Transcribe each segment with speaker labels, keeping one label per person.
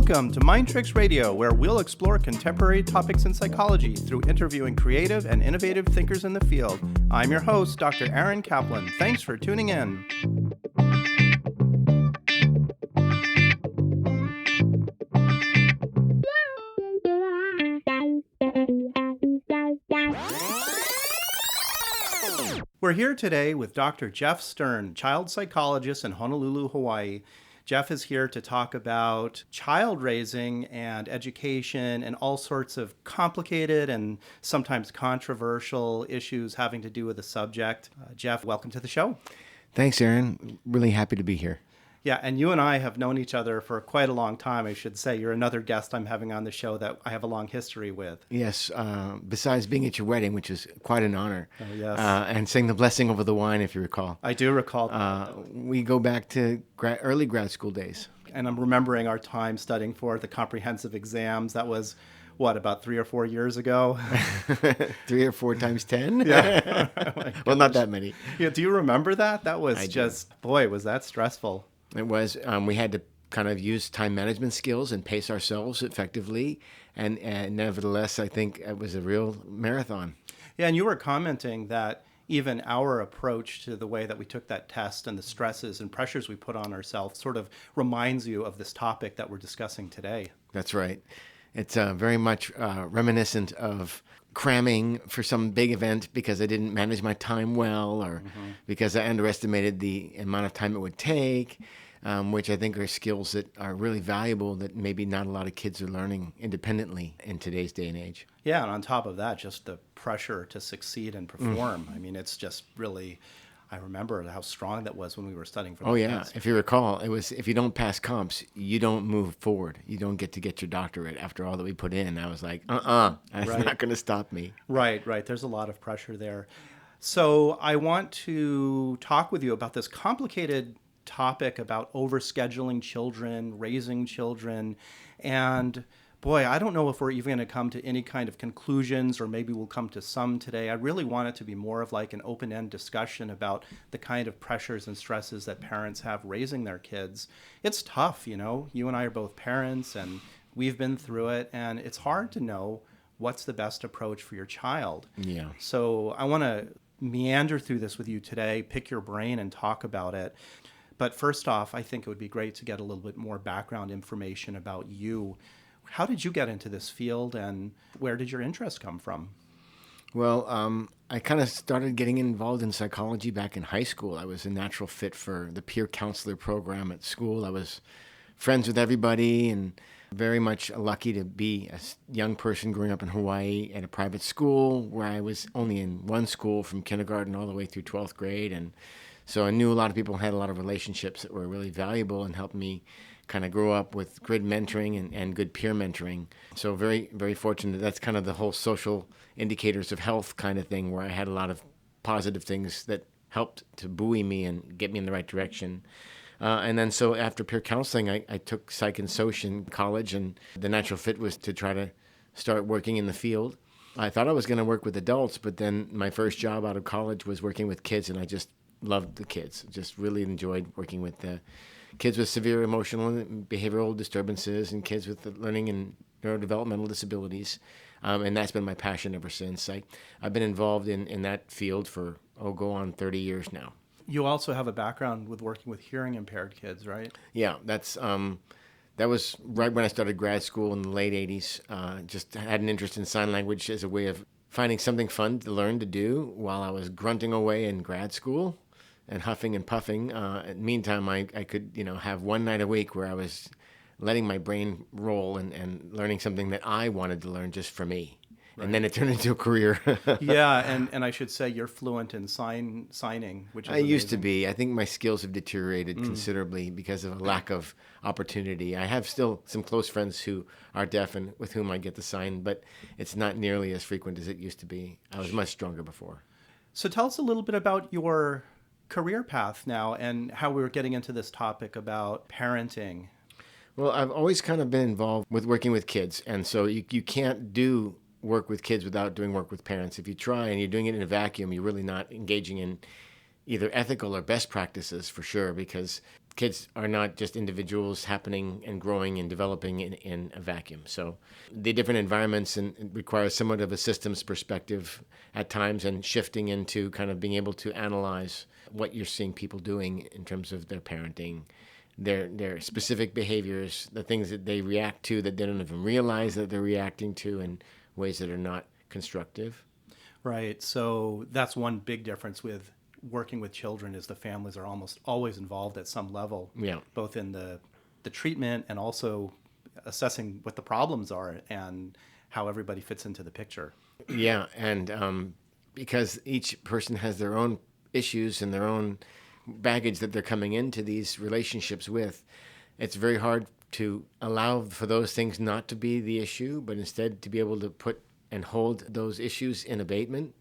Speaker 1: Welcome to Mind Tricks Radio, where we'll explore contemporary topics in psychology through interviewing creative and innovative thinkers in the field. I'm your host, Dr. Aaron Kaplan. Thanks for tuning in. We're here today with Dr. Jeff Stern, child psychologist in Honolulu, Hawaii. Jeff is here to talk about child raising and education and all sorts of complicated and sometimes controversial issues having to do with the subject. Jeff, welcome to the show.
Speaker 2: Thanks, Aaron. Really happy to be here.
Speaker 1: Yeah, and you and I have known each other for quite a long time, I should say. You're another guest I'm having on the show that I have a long history with.
Speaker 2: Yes, besides being at your wedding, which is quite an honor.
Speaker 1: Oh, yes.
Speaker 2: And saying the blessing over the wine, if you recall.
Speaker 1: I do recall.
Speaker 2: We go back to early grad school days.
Speaker 1: And I'm remembering our time studying for the comprehensive exams. That was, about 3 or 4 years ago?
Speaker 2: 3 or 4 times 10?
Speaker 1: Yeah.
Speaker 2: Well, not that many.
Speaker 1: Yeah. Do you remember that? That was boy, was that stressful.
Speaker 2: It was. We had to kind of use time management skills and pace ourselves effectively. And nevertheless, I think it was a real marathon.
Speaker 1: Yeah, and you were commenting that even our approach to the way that we took that test and the stresses and pressures we put on ourselves sort of reminds you of this topic that we're discussing today.
Speaker 2: That's right. It's very much reminiscent of cramming for some big event because I didn't manage my time well or because I underestimated the amount of time it would take, which I think are skills that are really valuable that maybe not a lot of kids are learning independently in today's day and age.
Speaker 1: Yeah, and on top of that, just the pressure to succeed and perform. I mean, it's just really... I remember how strong that was when we were studying for the test.
Speaker 2: If you recall, it was if you don't pass comps, you don't move forward. You don't get to get your doctorate after all that we put in. I was like, that's not going to stop me.
Speaker 1: Right. There's a lot of pressure there. So I want to talk with you about this complicated topic about overscheduling children, raising children, and boy, I don't know if we're even going to come to any kind of conclusions, or maybe we'll come to some today. I really want it to be more of like an open-end discussion about the kind of pressures and stresses that parents have raising their kids. It's tough, you know. You and I are both parents, and we've been through it, and it's hard to know what's the best approach for your child.
Speaker 2: Yeah.
Speaker 1: So I want to meander through this with you today, pick your brain, and talk about it. But first off, I think it would be great to get a little bit more background information about you. How did you get into this field, and where did your interest come from?
Speaker 2: Well, I kind of started getting involved in psychology back in high school. I was a natural fit for the peer counselor program at school. I was friends with everybody and very much lucky to be a young person growing up in Hawaii at a private school where I was only in one school from kindergarten all the way through 12th grade. And so I knew a lot of people, had a lot of relationships that were really valuable and helped me kind of grew up with good mentoring and good peer mentoring. So very, very fortunate. That's kind of the whole social indicators of health kind of thing where I had a lot of positive things that helped to buoy me and get me in the right direction. And then so after peer counseling, I took psych and soc in college, and the natural fit was to try to start working in the field. I thought I was going to work with adults, but then my first job out of college was working with kids, and I just loved the kids. Just really enjoyed working with the kids with severe emotional and behavioral disturbances and kids with learning and neurodevelopmental disabilities. And that's been my passion ever since. I've been involved in that field for, go on 30 years now.
Speaker 1: You also have a background with working with hearing impaired kids, right?
Speaker 2: Yeah, that was right when I started grad school in the late 80s. Just had an interest in sign language as a way of finding something fun to learn to do while I was grunting away in grad school and huffing and puffing. Meantime, I could, have one night a week where I was letting my brain roll and learning something that I wanted to learn just for me. Right. And then it turned into a career.
Speaker 1: Yeah, and I should say you're fluent in signing, which is
Speaker 2: I used to be. I think my skills have deteriorated considerably because of a lack of opportunity. I have still some close friends who are deaf and with whom I get to sign, but it's not nearly as frequent as it used to be. I was much stronger before.
Speaker 1: So tell us a little bit about your career path now and how we were getting into this topic about parenting.
Speaker 2: Well, I've always kind of been involved with working with kids, and so you can't do work with kids without doing work with parents. If you try and you're doing it in a vacuum, you're really not engaging in either ethical or best practices for sure, because kids are not just individuals happening and growing and developing in a vacuum. So the different environments and require somewhat of a systems perspective at times, and shifting into kind of being able to analyze what you're seeing people doing in terms of their parenting, their specific behaviors, the things that they react to that they don't even realize that they're reacting to in ways that are not constructive.
Speaker 1: Right. So that's one big difference with working with children is the families are almost always involved at some level,
Speaker 2: Yeah.
Speaker 1: both in the treatment and also assessing what the problems are and how everybody fits into the picture.
Speaker 2: Yeah, and because each person has their own issues and their own baggage that they're coming into these relationships with, it's very hard to allow for those things not to be the issue, but instead to be able to put and hold those issues in abatement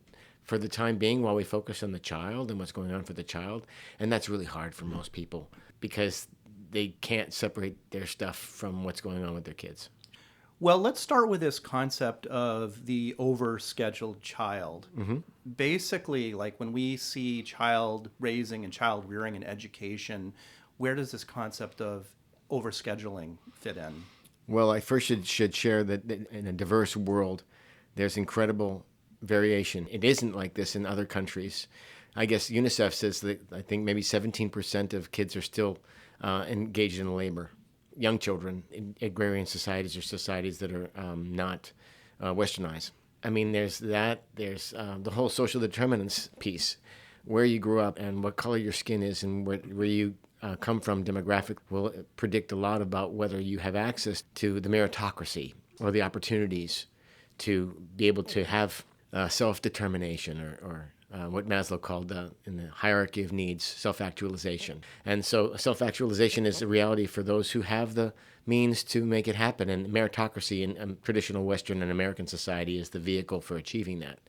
Speaker 2: for the time being while we focus on the child and what's going on for the child. And that's really hard for most people because they can't separate their stuff from what's going on with their kids.
Speaker 1: Well, let's start with this concept of the overscheduled child. Basically, like when we see child raising and child rearing and education, where does this concept of overscheduling fit in?
Speaker 2: Well, I first should share that in a diverse world, there's incredible variation. It isn't like this in other countries. I guess UNICEF says that I think maybe 17% of kids are still engaged in labor. Young children in agrarian societies or societies that are not westernized. I mean, there's that. There's the whole social determinants piece. Where you grew up and what color your skin is and where you come from demographic will predict a lot about whether you have access to the meritocracy or the opportunities to be able to have self-determination or what Maslow called in the hierarchy of needs, self-actualization. And so self-actualization is a reality for those who have the means to make it happen. And meritocracy in traditional Western and American society is the vehicle for achieving that,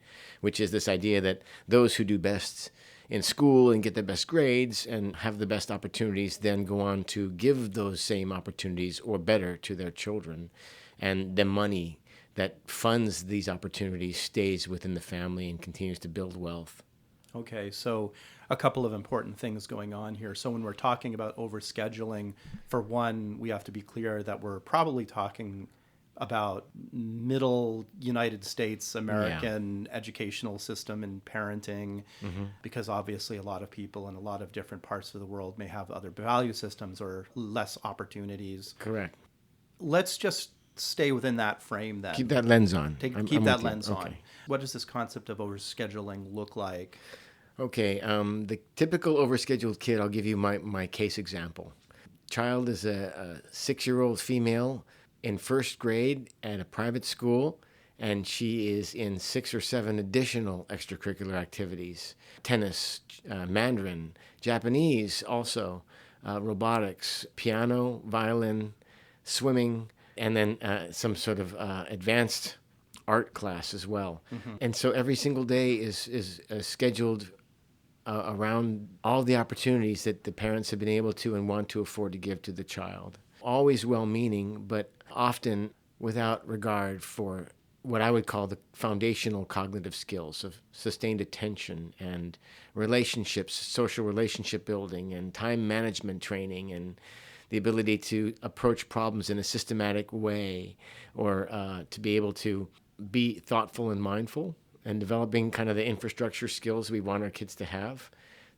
Speaker 2: which is this idea that those who do best in school and get the best grades and have the best opportunities then go on to give those same opportunities or better to their children. And the money that funds these opportunities stays within the family and continues to build wealth.
Speaker 1: Okay, so a couple of important things going on here. So when we're talking about overscheduling, for one, we have to be clear that we're probably talking about middle United States American educational system and parenting, because obviously a lot of people in a lot of different parts of the world may have other value systems or less opportunities.
Speaker 2: Correct.
Speaker 1: Let's just stay within that frame then.
Speaker 2: Keep that lens on.
Speaker 1: Keep that lens on. What does this concept of overscheduling look like?
Speaker 2: Okay, the typical overscheduled kid, I'll give you my case example. Child is a 6-year-old female in first grade at a private school, and she is in 6 or 7 additional extracurricular activities. Tennis, Mandarin, Japanese also, robotics, piano, violin, swimming, and then some sort of advanced art class as well. And so every single day is scheduled around all the opportunities that the parents have been able to and want to afford to give to the child. Always well-meaning, but often without regard for what I would call the foundational cognitive skills of sustained attention and relationships, social relationship building and time management training and the ability to approach problems in a systematic way or to be able to be thoughtful and mindful and developing kind of the infrastructure skills we want our kids to have,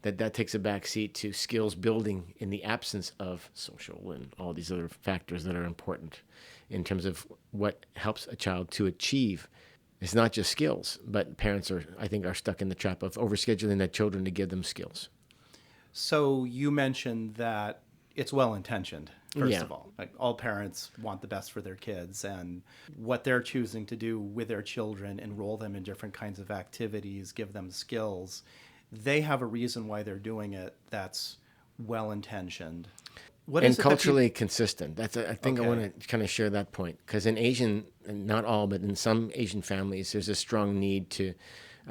Speaker 2: that takes a backseat to skills building in the absence of social and all these other factors that are important in terms of what helps a child to achieve. It's not just skills, but parents I think are stuck in the trap of overscheduling their children to give them skills.
Speaker 1: So you mentioned that it's well-intentioned, first of all. Like all parents want the best for their kids, and what they're choosing to do with their children, enroll them in different kinds of activities, give them skills, they have a reason why they're doing it that's well-intentioned. What
Speaker 2: and
Speaker 1: is it
Speaker 2: culturally consistent. I think I
Speaker 1: Okay.
Speaker 2: want to kind of share that point because in Asian, and not all, but in some Asian families, there's a strong need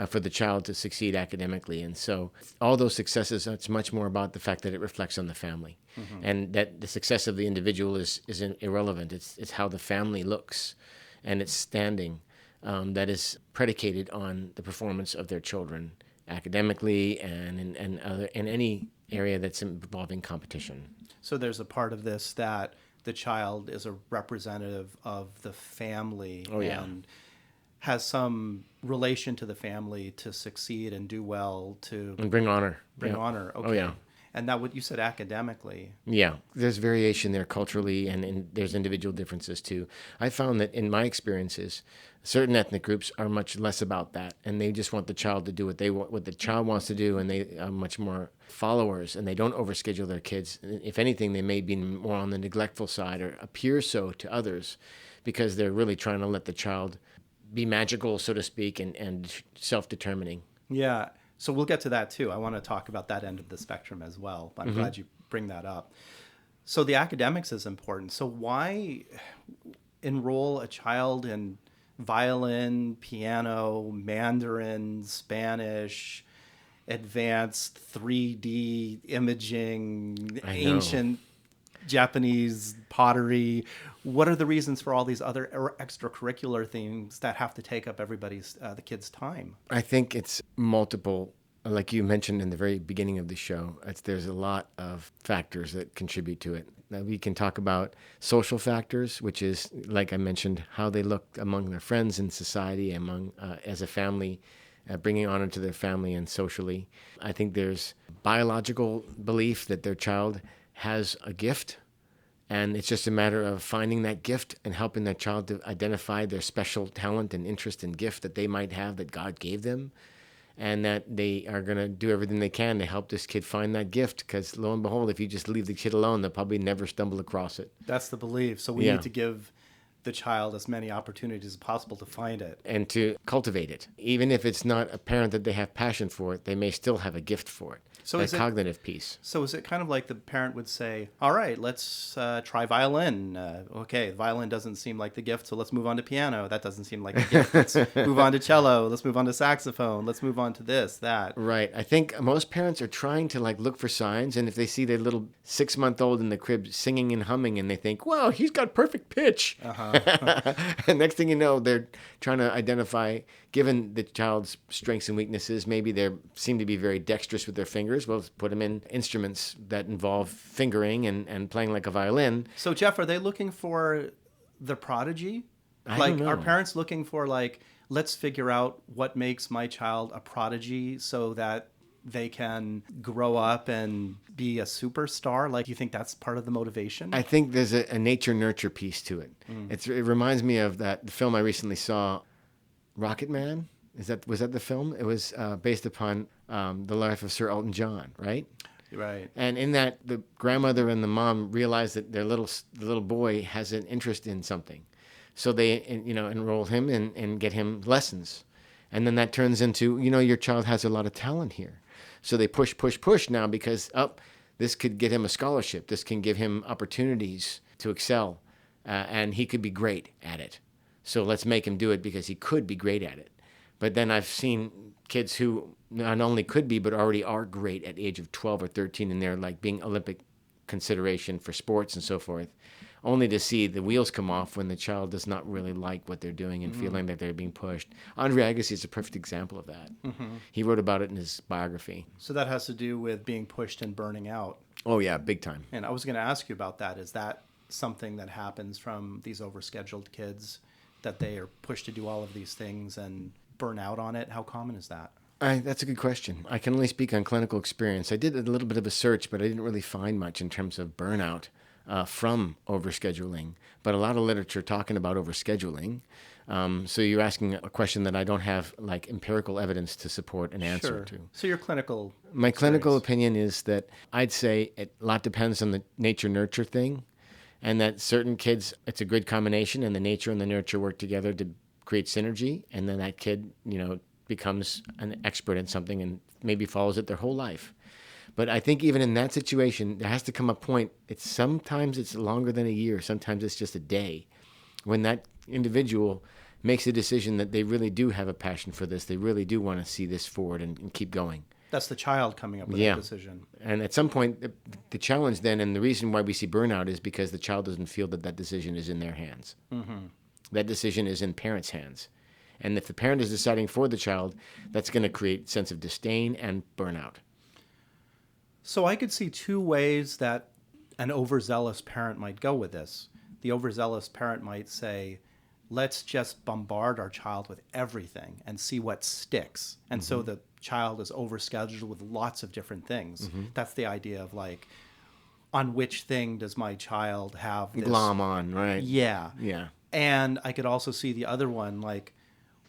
Speaker 2: for the child to succeed academically. And so all those successes, it's much more about the fact that it reflects on the family and that the success of the individual is irrelevant. It's how the family looks and its standing that is predicated on the performance of their children academically and in any area that's involving competition.
Speaker 1: So there's a part of this that the child is a representative of the family and has some relation to the family to succeed and do well, to
Speaker 2: And bring honor.
Speaker 1: bring honor. Okay.
Speaker 2: Oh, yeah.
Speaker 1: And that what you said academically.
Speaker 2: Yeah, there's variation there culturally, and there's individual differences too. I found that in my experiences, certain ethnic groups are much less about that, and they just want the child to do what they want, what the child wants to do, and they are much more followers, and they don't overschedule their kids. If anything, they may be more on the neglectful side or appear so to others, because they're really trying to let the child be magical, so to speak, and self-determining.
Speaker 1: Yeah. So we'll get to that too. I want to talk about that end of the spectrum as well. I'm glad you bring that up. So the academics is important. So why enroll a child in violin, piano, Mandarin, Spanish, advanced 3D imaging, ancient Japanese pottery? What are the reasons for all these other extracurricular things that have to take up the kids' time?
Speaker 2: I think it's multiple. Like you mentioned in the very beginning of the show, there's a lot of factors that contribute to it. Now, we can talk about social factors, which is, like I mentioned, how they look among their friends in society, among as a family, bringing honor to their family and socially. I think there's biological belief that their child has a gift, and it's just a matter of finding that gift and helping that child to identify their special talent and interest and gift that they might have that God gave them, and that they are going to do everything they can to help this kid find that gift, because lo and behold, if you just leave the kid alone, they'll probably never stumble across it.
Speaker 1: That's the belief. So we need to give the child as many opportunities as possible to find it.
Speaker 2: And to cultivate it. Even if it's not apparent that they have passion for it, they may still have a gift for it. So that cognitive piece.
Speaker 1: So is it kind of like the parent would say, all right, let's try violin. Okay, violin doesn't seem like the gift, so let's move on to piano. That doesn't seem like the gift. Let's move on to cello. Let's move on to saxophone. Let's move on to this, that.
Speaker 2: Right. I think most parents are trying to look for signs, and if they see their little 6-month-old in the crib singing and humming, and they think, wow, he's got perfect pitch. And next thing you know, they're trying to identify, given the child's strengths and weaknesses, maybe they seem to be very dexterous with their fingers. Well, let's put them in instruments that involve fingering and playing like a violin.
Speaker 1: So, Jeff, are they looking for the prodigy?
Speaker 2: I don't know.
Speaker 1: Are parents looking for, let's figure out what makes my child a prodigy so that they can grow up and be a superstar? You think that's part of the motivation?
Speaker 2: I think there's a nature-nurture piece to it. It reminds me of the film I recently saw, Rocket Man. Was that the film? It was based upon the life of Sir Elton John, right?
Speaker 1: Right.
Speaker 2: And in that, the grandmother and the mom realize that the little boy has an interest in something, so they enroll him and get him lessons, and then that turns into your child has a lot of talent here, so they push now because this could get him a scholarship, this can give him opportunities to excel, and he could be great at it. So let's make him do it because he could be great at it. But then I've seen kids who not only could be, but already are great at the age of 12 or 13, and they're being Olympic consideration for sports and so forth, only to see the wheels come off when the child does not really like what they're doing and feeling that they're being pushed. Andre Agassi is a perfect example of that. He wrote about it in his biography.
Speaker 1: So that has to do with being pushed and burning out.
Speaker 2: Oh, yeah, big time.
Speaker 1: And I was going to ask you about that. Is that something that happens from these overscheduled kids, that they are pushed to do all of these things and burn out on it? How common is that?
Speaker 2: That's a good question. I can only speak on clinical experience. I did a little bit of a search, but I didn't really find much in terms of burnout from overscheduling. But a lot of literature talking about overscheduling. So you're asking a question that I don't have empirical evidence to support an answer to.
Speaker 1: So your clinical
Speaker 2: My
Speaker 1: experience.
Speaker 2: clinical opinion is that I'd say a lot depends on the nature-nurture thing, and that certain kids, it's a good combination, and the nature and the nurture work together to create synergy, and then that kid, becomes an expert in something and maybe follows it their whole life. But I think even in that situation, there has to come a point, sometimes it's longer than a year, sometimes it's just a day, when that individual makes a decision that they really do have a passion for this, they really do want to see this forward and keep going.
Speaker 1: That's the child coming up with that decision.
Speaker 2: And at some point, the challenge then, and the reason why we see burnout is because the child doesn't feel that decision is in their hands. That decision is in parents' hands. And if the parent is deciding for the child, that's going to create sense of disdain and burnout.
Speaker 1: So I could see two ways that an overzealous parent might go with this. The overzealous parent might say, let's just bombard our child with everything and see what sticks. And so the child is overscheduled with lots of different things. That's the idea of like, on which thing does my child have this?
Speaker 2: Glom on, right?
Speaker 1: Yeah.
Speaker 2: Yeah.
Speaker 1: And I could also see the other one, like,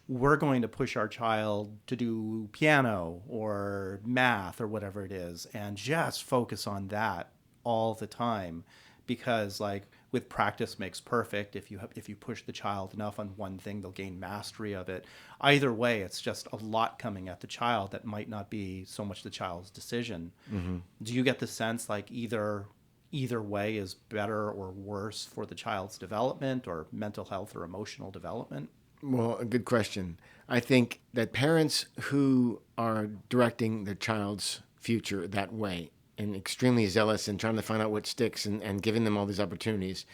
Speaker 1: we're going to push our child to do piano or math or whatever it is and just focus on that all the time, because like with practice makes perfect. If you push the child enough on one thing, they'll gain mastery of it. Either way, it's just a lot coming at the child that might not be so much the child's decision. Do you get the sense like either way is better or worse for the child's development or mental health or emotional development?
Speaker 2: Well, a good question. I think that parents who are directing their child's future that way and extremely zealous and trying to find out what sticks and giving them all these opportunities,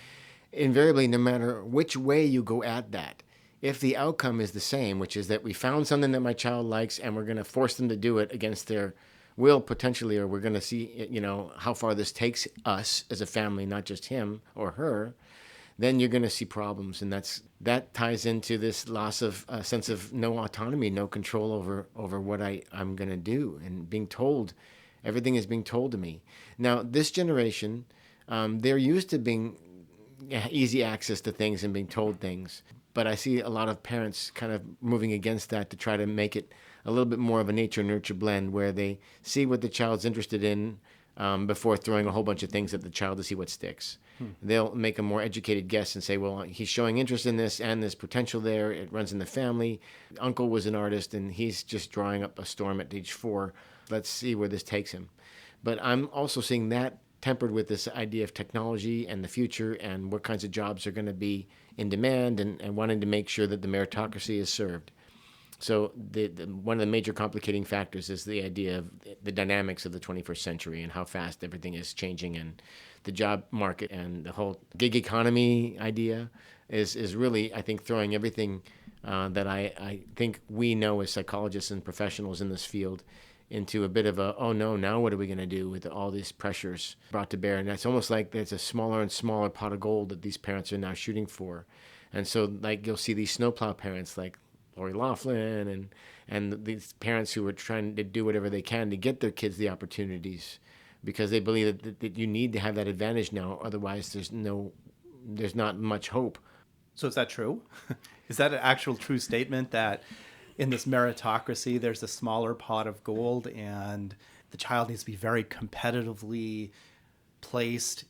Speaker 2: invariably, no matter which way you go at that, if the outcome is the same, which is that we found something that my child likes and we're going to force them to do it against their will potentially, or we're going to see, how far this takes us as a family, not just him or her, then you're going to see problems. And that ties into this loss of a sense of no autonomy, no control over what I'm going to do, and being told, everything is being told to me. Now, this generation, they're used to being easy access to things and being told things. But I see a lot of parents kind of moving against that to try to make it a little bit more of a nature-nurture blend where they see what the child's interested in before throwing a whole bunch of things at the child to see what sticks. They'll make a more educated guess and say, well, he's showing interest in this and there's potential there. It runs in the family. Uncle was an artist and he's just drawing up a storm at age 4. Let's see where this takes him. But I'm also seeing that tempered with this idea of technology and the future and what kinds of jobs are going to be in demand and wanting to make sure that the meritocracy is served. So one of the major complicating factors is the idea of the dynamics of the 21st century and how fast everything is changing, and the job market and the whole gig economy idea is really, I think, throwing everything that I think we know as psychologists and professionals in this field into a bit of a, oh no, now what are we going to do with all these pressures brought to bear? And that's almost like there's a smaller and smaller pot of gold that these parents are now shooting for. And so like you'll see these snowplow parents like Lori Loughlin and these parents who are trying to do whatever they can to get their kids the opportunities because they believe that you need to have that advantage now. Otherwise, there's not much hope.
Speaker 1: So is that true? Is that an actual true statement that in this meritocracy, there's a smaller pot of gold and the child needs to be very competitively placed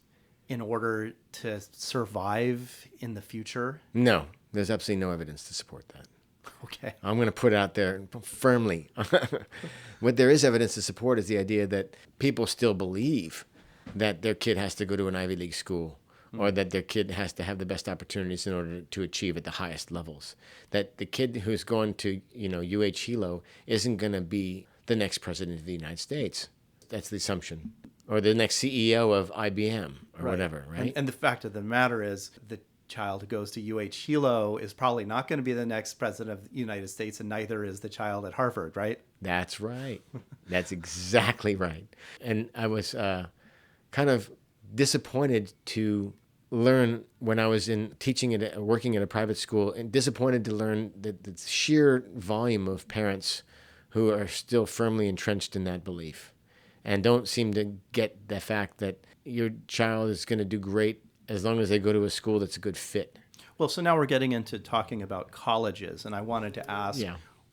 Speaker 1: in order to survive in the future?
Speaker 2: No, there's absolutely no evidence to support that.
Speaker 1: Okay.
Speaker 2: I'm going to put it out there firmly. What there is evidence to support is the idea that people still believe that their kid has to go to an Ivy League school or that their kid has to have the best opportunities in order to achieve at the highest levels. That the kid who's going to, UH Hilo isn't going to be the next president of the United States. That's the assumption. Or the next CEO of IBM or whatever, right?
Speaker 1: And the fact of the matter is the child who goes to UH Hilo is probably not going to be the next president of the United States, and neither is the child at Harvard, right?
Speaker 2: That's right. That's exactly right. And I was kind of disappointed to learn when I was working at a private school, and disappointed to learn that the sheer volume of parents who are still firmly entrenched in that belief and don't seem to get the fact that your child is going to do great as long as they go to a school that's a good fit.
Speaker 1: Well, so now we're getting into talking about colleges, and I wanted to ask,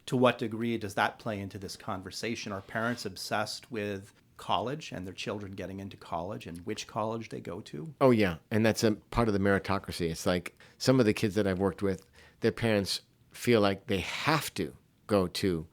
Speaker 1: to what degree does that play into this conversation? Are parents obsessed with college and their children getting into college and which college they go to?
Speaker 2: Oh, yeah. And that's a part of the meritocracy. It's like some of the kids that I've worked with, their parents feel like they have to go to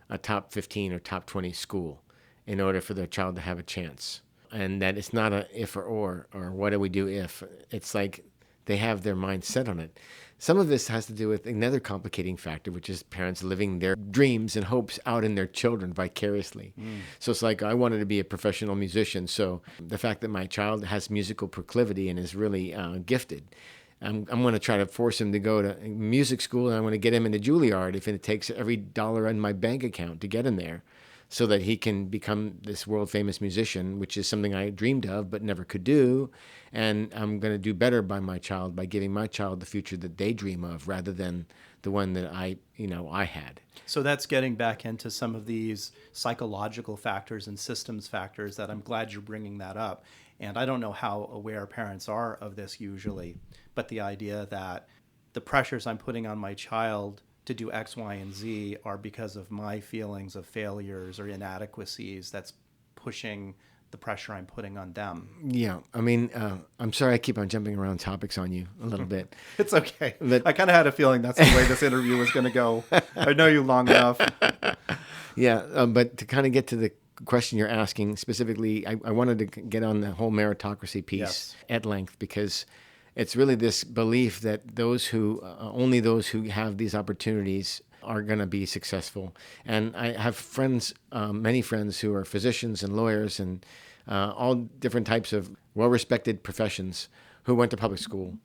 Speaker 2: a top 15 or top 20 school in order for their child to have a chance. And that it's not a if or what do we do if. It's like they have their mind set on it. Some of this has to do with another complicating factor, which is parents living their dreams and hopes out in their children vicariously. So it's like, I wanted to be a professional musician. So the fact that my child has musical proclivity and is really gifted I'm going to try to force him to go to music school, and I'm going to get him into Juilliard if it takes every dollar in my bank account to get him there, so that he can become this world famous musician, which is something I dreamed of but never could do. And I'm going to do better by my child by giving my child the future that they dream of, rather than the one that I had.
Speaker 1: So that's getting back into some of these psychological factors and systems factors that I'm glad you're bringing that up. And I don't know how aware parents are of this usually, but the idea that the pressures I'm putting on my child to do X, Y, and Z are because of my feelings of failures or inadequacies that's pushing the pressure I'm putting on them.
Speaker 2: Yeah, I mean, I'm sorry I keep on jumping around topics on you a little bit.
Speaker 1: It's okay.
Speaker 2: But
Speaker 1: I kind of had a feeling that's the way this interview was going to go. I know you long enough.
Speaker 2: Yeah, but to kind of get to the question you're asking specifically, I wanted to get on the whole meritocracy piece
Speaker 1: Yes.
Speaker 2: at length, because it's really this belief that only those who have these opportunities are going to be successful. And I have friends, many friends who are physicians and lawyers and all different types of well-respected professions who went to public school.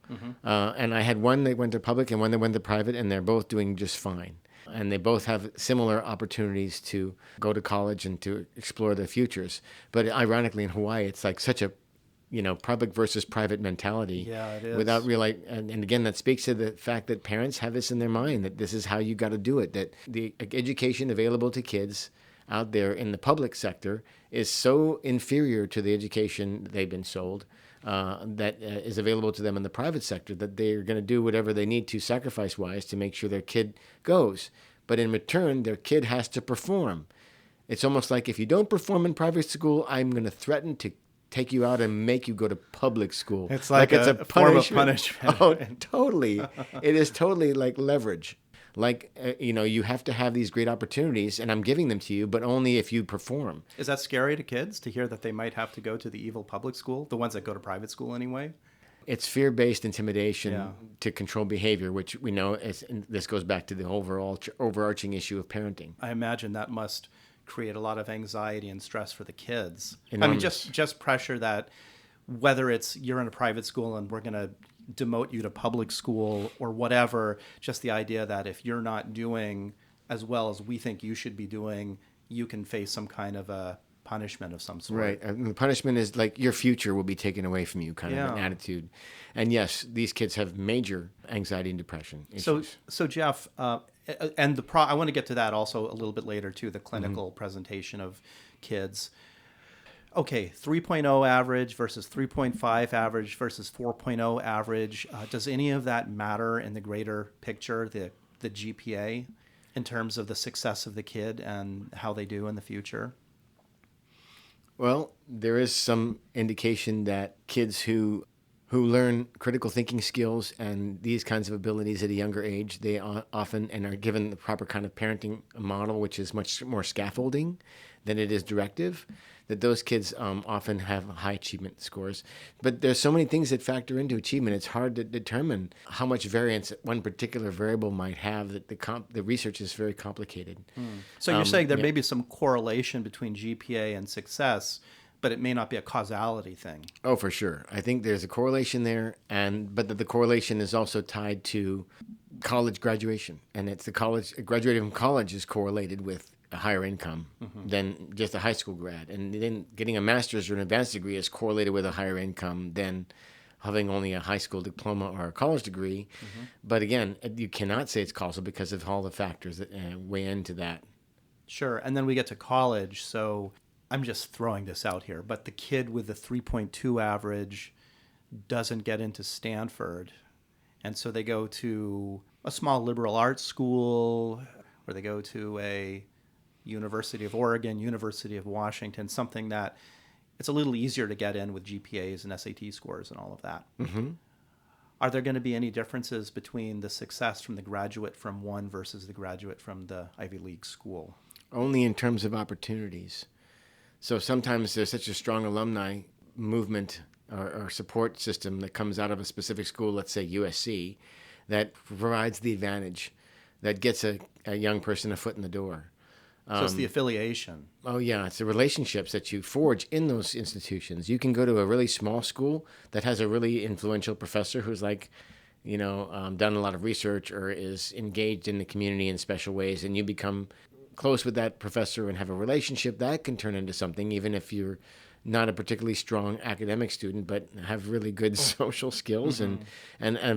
Speaker 2: And I had one that went to public and one that went to private, and they're both doing just fine. And they both have similar opportunities to go to college and to explore their futures. But ironically, in Hawaii, it's like such a public versus private mentality.
Speaker 1: Yeah, it is.
Speaker 2: Without realizing, and again, that speaks to the fact that parents have this in their mind, that this is how you got to do it, that the education available to kids out there in the public sector is so inferior to the education they've been sold that is available to them in the private sector, that they're going to do whatever they need to sacrifice-wise to make sure their kid goes. But in return, their kid has to perform. It's almost like, if you don't perform in private school, I'm going to threaten to take you out and make you go to public school.
Speaker 1: It's like
Speaker 2: it's
Speaker 1: a form of punishment.
Speaker 2: Oh, totally. It is totally like leverage. Like, you have to have these great opportunities, and I'm giving them to you, but only if you perform.
Speaker 1: Is that scary to kids to hear that they might have to go to the evil public school, the ones that go to private school anyway?
Speaker 2: It's fear-based intimidation
Speaker 1: Yeah.
Speaker 2: to control behavior, which we know and this goes back to the overarching issue of parenting.
Speaker 1: I imagine that must create a lot of anxiety and stress for the kids.
Speaker 2: Enormous.
Speaker 1: I mean, just pressure that whether it's you're in a private school and we're going to demote you to public school or whatever, just the idea that if you're not doing as well as we think you should be doing, you can face some kind of a punishment of some sort.
Speaker 2: Right. And the punishment is like your future will be taken away from you, kind of an
Speaker 1: Yeah.
Speaker 2: attitude. And yes, these kids have major anxiety and depression issues.
Speaker 1: So Jeff, and I want to get to that also a little bit later too, the clinical presentation of kids. Okay, 3.0 average versus 3.5 average versus 4.0 average. Does any of that matter in the greater picture, the GPA, in terms of the success of the kid and how they do in the future?
Speaker 2: Well, there is some indication that kids who learn critical thinking skills and these kinds of abilities at a younger age, they often and are given the proper kind of parenting model, which is much more scaffolding than it is directive, that those kids often have high achievement scores. But there's so many things that factor into achievement. It's hard to determine how much variance one particular variable might have. That the research is very complicated.
Speaker 1: So you're saying there may be some correlation between GPA and success, but it may not be a causality thing.
Speaker 2: Oh, for sure. I think there's a correlation there, but the correlation is also tied to college graduation, and it's graduating from college is correlated with a higher income than just a high school grad, and then getting a master's or an advanced degree is correlated with a higher income than having only a high school diploma or a college degree. But again, you cannot say it's causal because of all the factors that weigh into that.
Speaker 1: Sure. And then we get to college. So I'm just throwing this out here, but the kid with the 3.2 average doesn't get into Stanford. And so they go to a small liberal arts school, or they go to a University of Oregon, University of Washington, something that it's a little easier to get in with GPAs and SAT scores and all of that. Are there going to be any differences between the success from the graduate from one versus the graduate from the Ivy League school?
Speaker 2: Only in terms of opportunities. So sometimes there's such a strong alumni movement or support system that comes out of a specific school, let's say USC, that provides the advantage, that gets a young person a foot in the door.
Speaker 1: So it's the affiliation.
Speaker 2: Oh, yeah. It's the relationships that you forge in those institutions. You can go to a really small school that has a really influential professor who's like, done a lot of research or is engaged in the community in special ways, and you become close with that professor and have a relationship, that can turn into something, even if you're not a particularly strong academic student, but have really good social skills and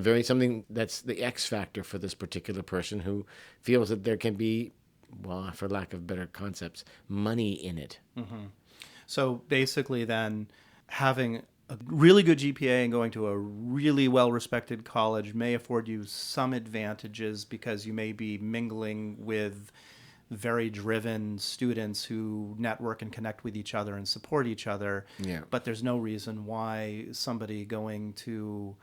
Speaker 2: very something that's the X factor for this particular person who feels that there can be, well, for lack of better concepts, money in it.
Speaker 1: So basically then having a really good GPA and going to a really well-respected college may afford you some advantages because you may be mingling with very driven students who network and connect with each other and support each other.
Speaker 2: Yeah.
Speaker 1: But there's no reason why somebody going to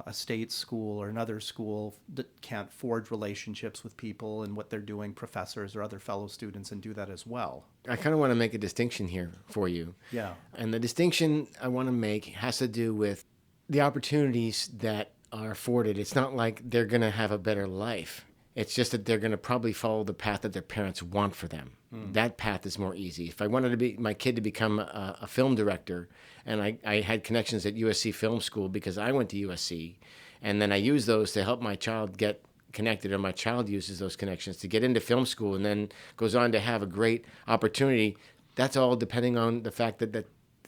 Speaker 1: a state school or another school that can't forge relationships with people and what they're doing, professors or other fellow students, and do that as well.
Speaker 2: I kind of want to make a distinction here for you.
Speaker 1: Yeah.
Speaker 2: And the distinction I want to make has to do with the opportunities that are afforded. It's not like they're going to have a better life. It's just that they're going to probably follow the path that their parents want for them. That path is more easy. If I wanted to be my kid to become a film director, and I had connections at USC Film School because I went to USC, and then I used those to help my child get connected, or my child uses those connections to get into film school and then goes on to have a great opportunity, that's all depending on the fact that the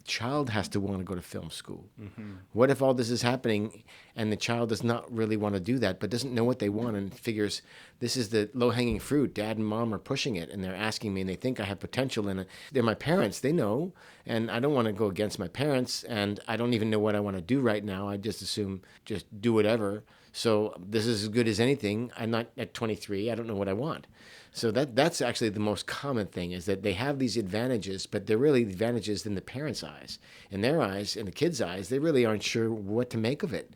Speaker 2: child has to want to go to film school. What if all this is happening and the child does not really want to do that, but doesn't know what they want and figures this is the low-hanging fruit, dad and mom are pushing it and they're asking me and they think I have potential in it. They're my parents, they know, and I don't want to go against my parents, and I don't even know what I want to do right now. I just assume just do whatever. So this is as good as anything. I'm not at 23, I don't know what I want. So that's actually the most common thing, is that they have these advantages, but they're really advantages in the parents' eyes. In their eyes, in the kids' eyes, they really aren't sure what to make of it,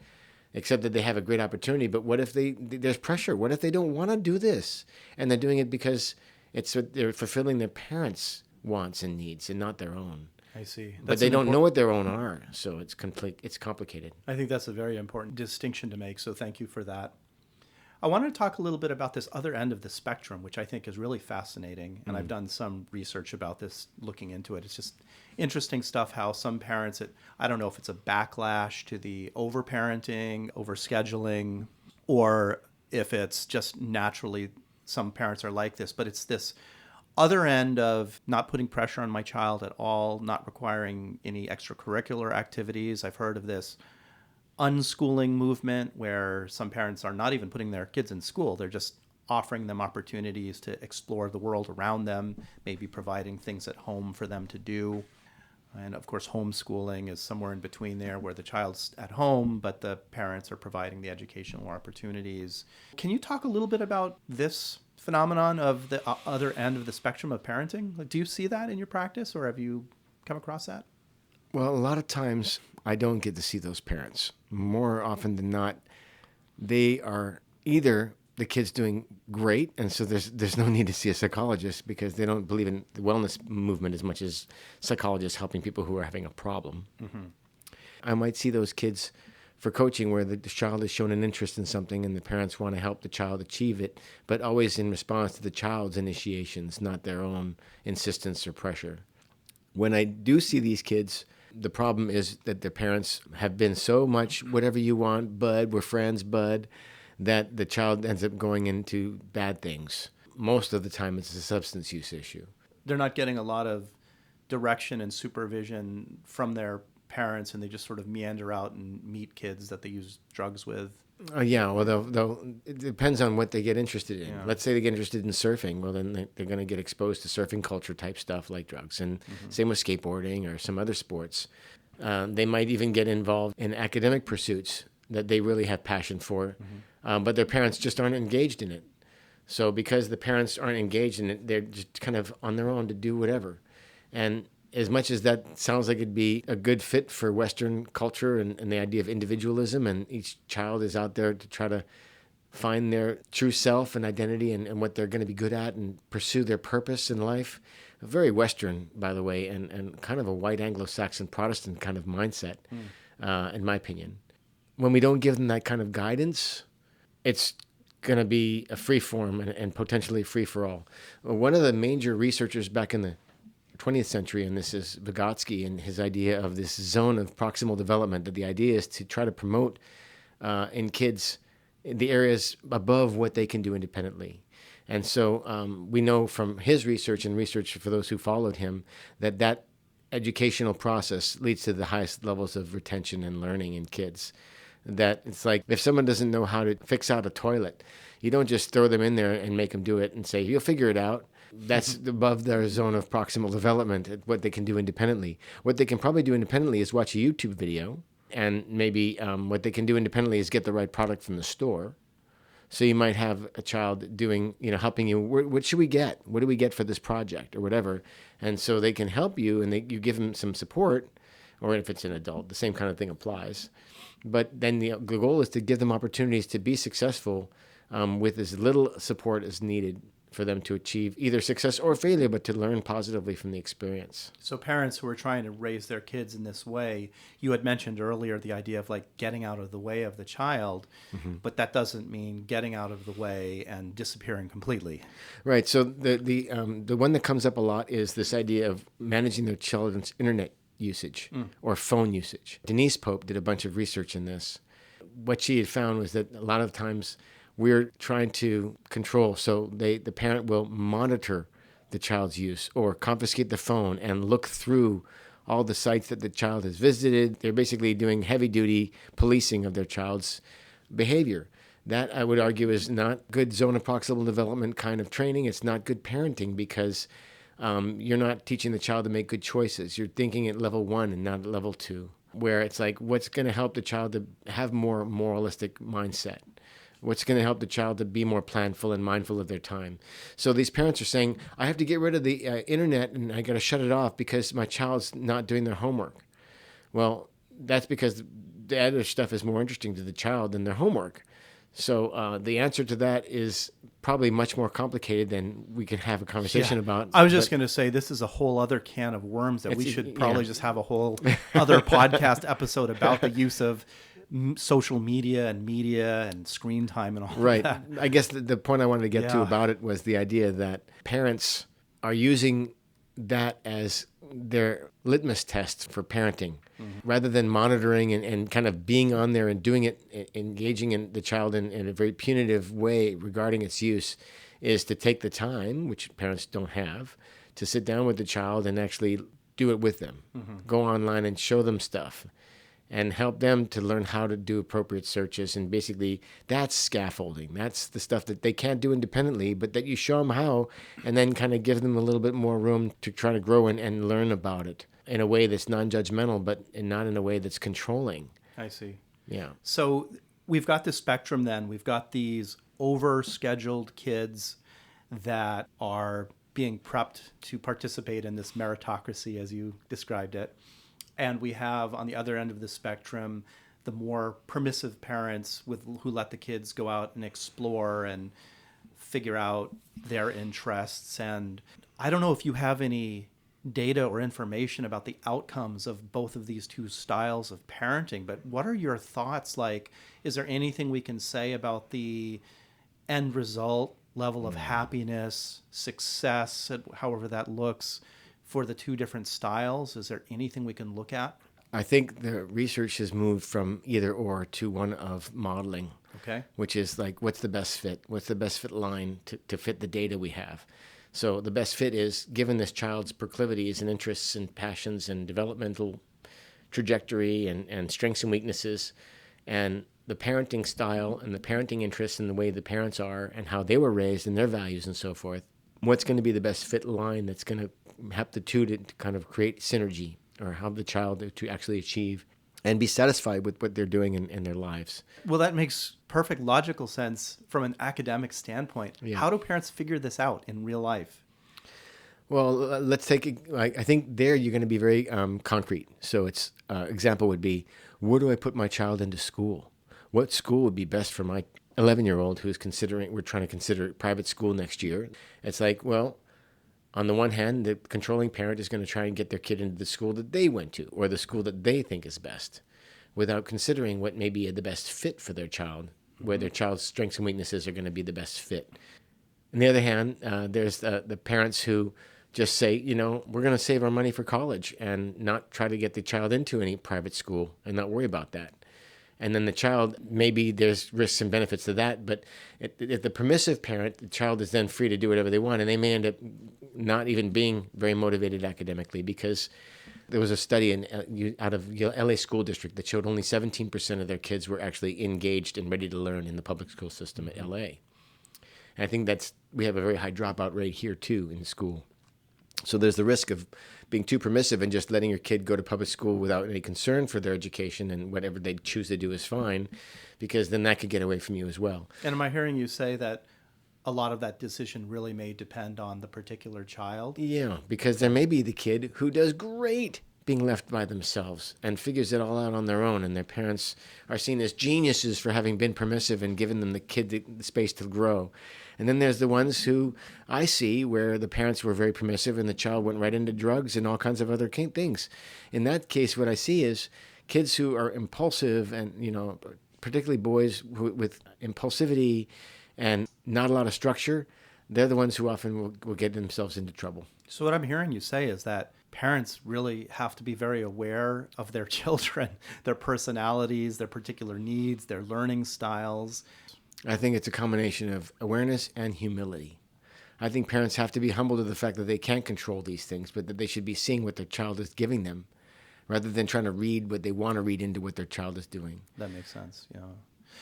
Speaker 2: except that they have a great opportunity. But what if there's pressure? What if they don't want to do this? And they're doing it because they're fulfilling their parents' wants and needs and not their own.
Speaker 1: I see.
Speaker 2: But they don't know what their own are, so it's complicated.
Speaker 1: I think that's a very important distinction to make, so thank you for that. I wanted to talk a little bit about this other end of the spectrum, which I think is really fascinating. And I've done some research about this, looking into it. It's just interesting stuff how some parents, I don't know if it's a backlash to the overparenting, overscheduling, or if it's just naturally some parents are like this. But it's this other end of not putting pressure on my child at all, not requiring any extracurricular activities. I've heard of this unschooling movement where some parents are not even putting their kids in school. They're just offering them opportunities to explore the world around them, maybe providing things at home for them to do. And of course, homeschooling is somewhere in between there, where the child's at home, but the parents are providing the educational opportunities. Can you talk a little bit about this phenomenon of the other end of the spectrum of parenting? Like, do you see that in your practice, or have you come across that?
Speaker 2: Well, a lot of times I don't get to see those parents. More often than not, they are either the kid's doing great, and so there's no need to see a psychologist because they don't believe in the wellness movement as much as psychologists helping people who are having a problem. I might see those kids for coaching where the child has shown an interest in something and the parents want to help the child achieve it, but always in response to the child's initiations, not their own insistence or pressure. When I do see these kids, the problem is that their parents have been so much whatever you want, bud, we're friends, bud, that the child ends up going into bad things. Most of the time it's a substance use issue.
Speaker 1: They're not getting a lot of direction and supervision from their parents, and they just sort of meander out and meet kids that they use drugs with.
Speaker 2: Yeah, well, it depends on what they get interested in.
Speaker 1: Yeah.
Speaker 2: Let's say they get interested in surfing. Well, then they're going to get exposed to surfing culture type stuff like drugs. And same with skateboarding or some other sports. They might even get involved in academic pursuits that they really have passion for, but their parents just aren't engaged in it. So because the parents aren't engaged in it, they're just kind of on their own to do whatever. And as much as that sounds like it'd be a good fit for Western culture and the idea of individualism, and each child is out there to try to find their true self and identity and what they're going to be good at and pursue their purpose in life, very Western, by the way, and kind of a white Anglo-Saxon Protestant kind of mindset, in my opinion. When we don't give them that kind of guidance, it's going to be a free form and potentially free for all. One of the major researchers back in the 20th century, and this is Vygotsky and his idea of this zone of proximal development, that the idea is to try to promote in kids in the areas above what they can do independently. And so we know from his research and research for those who followed him that educational process leads to the highest levels of retention and learning in kids. That it's like if someone doesn't know how to fix out a toilet, you don't just throw them in there and make them do it and say, you'll figure it out. That's above their zone of proximal development, what they can do independently. What they can probably do independently is watch a YouTube video, and maybe what they can do independently is get the right product from the store. So you might have a child doing, helping you, what should we get? What do we get for this project or whatever? And so they can help you, and you give them some support, or if it's an adult, the same kind of thing applies. But then the goal is to give them opportunities to be successful with as little support as needed for them to achieve either success or failure, but to learn positively from the experience.
Speaker 1: So parents who are trying to raise their kids in this way, you had mentioned earlier the idea of like getting out of the way of the child, but that doesn't mean getting out of the way and disappearing completely.
Speaker 2: Right. So the one that comes up a lot is this idea of managing their children's internet usage or phone usage. Denise Pope did a bunch of research in this. What she had found was that a lot of times we're trying to control. So the parent will monitor the child's use or confiscate the phone and look through all the sites that the child has visited. They're basically doing heavy-duty policing of their child's behavior. That, I would argue, is not good zone of proximal development kind of training. It's not good parenting because you're not teaching the child to make good choices. You're thinking at level 1 and not at level 2, where it's like what's going to help the child to have more moralistic mindset. What's going to help the child to be more planful and mindful of their time. So these parents are saying, I have to get rid of the internet and I got to shut it off because my child's not doing their homework. Well, that's because the other stuff is more interesting to the child than their homework. So the answer to that is probably much more complicated than we can have a conversation about.
Speaker 1: I was just going to say, this is a whole other can of worms that we should probably just have a whole other podcast episode about the use of social media and screen time and all that.
Speaker 2: I guess the point I wanted to get to about it was the idea that parents are using that as their litmus test for parenting, rather than monitoring and kind of being on there and doing it, engaging in the child in a very punitive way regarding its use, is to take the time, which parents don't have, to sit down with the child and actually do it with them. Go online and show them stuff and help them to learn how to do appropriate searches. And basically, that's scaffolding. That's the stuff that they can't do independently, but that you show them how, and then kind of give them a little bit more room to try to grow and learn about it in a way that's non-judgmental, but not in a way that's controlling.
Speaker 1: I see.
Speaker 2: Yeah.
Speaker 1: So we've got this spectrum then. We've got these over-scheduled kids that are being prepped to participate in this meritocracy, as you described it. And we have, on the other end of the spectrum, the more permissive parents who let the kids go out and explore and figure out their interests. And I don't know if you have any data or information about the outcomes of both of these two styles of parenting, but what are your thoughts? Like, is there anything we can say about the end result, level of happiness, success, however that looks, for the two different styles? Is there anything we can look at?
Speaker 2: I think the research has moved from either or to one of modeling, which is like, what's the best fit? What's the best fit line to fit the data we have? So the best fit is, given this child's proclivities and interests and passions and developmental trajectory and strengths and weaknesses, and the parenting style and the parenting interests and the way the parents are and how they were raised and their values and so forth, what's going to be the best fit line that's going to help the two to kind of create synergy, or help the child to actually achieve and be satisfied with what they're doing in their lives.
Speaker 1: Well, that makes perfect logical sense from an academic standpoint. Yeah. How do parents figure this out in real life?
Speaker 2: Well, let's take, I think there you're going to be very concrete. So it's example would be, where do I put my child into school? What school would be best for my 11-year-old who's we're trying to consider private school next year? It's like, well, on the one hand, the controlling parent is going to try and get their kid into the school that they went to, or the school that they think is best, without considering what may be the best fit for their child, where their child's strengths and weaknesses are going to be the best fit. On the other hand, there's the parents who just say, we're going to save our money for college and not try to get the child into any private school and not worry about that. And then the child, maybe there's risks and benefits to that, but if the permissive parent, the child is then free to do whatever they want, and they may end up not even being very motivated academically, because there was a study out of LA school district that showed only 17% of their kids were actually engaged and ready to learn in the public school system at LA. And I think we have a very high dropout rate here too in school. So there's the risk of being too permissive and just letting your kid go to public school without any concern for their education, and whatever they choose to do is fine, because then that could get away from you as well.
Speaker 1: And am I hearing you say that a lot of that decision really may depend on the particular child?
Speaker 2: Yeah, because there may be the kid who does great being left by themselves and figures it all out on their own, and their parents are seen as geniuses for having been permissive and given them the space to grow. And then there's the ones who I see where the parents were very permissive and the child went right into drugs and all kinds of other things. In that case, what I see is kids who are impulsive, and particularly boys with impulsivity and not a lot of structure, they're the ones who often will get themselves into trouble.
Speaker 1: So what I'm hearing you say is that parents really have to be very aware of their children, their personalities, their particular needs, their learning styles.
Speaker 2: I think it's a combination of awareness and humility. I think parents have to be humble to the fact that they can't control these things, but that they should be seeing what their child is giving them, rather than trying to read what they want to read into what their child is doing.
Speaker 1: That makes sense, yeah.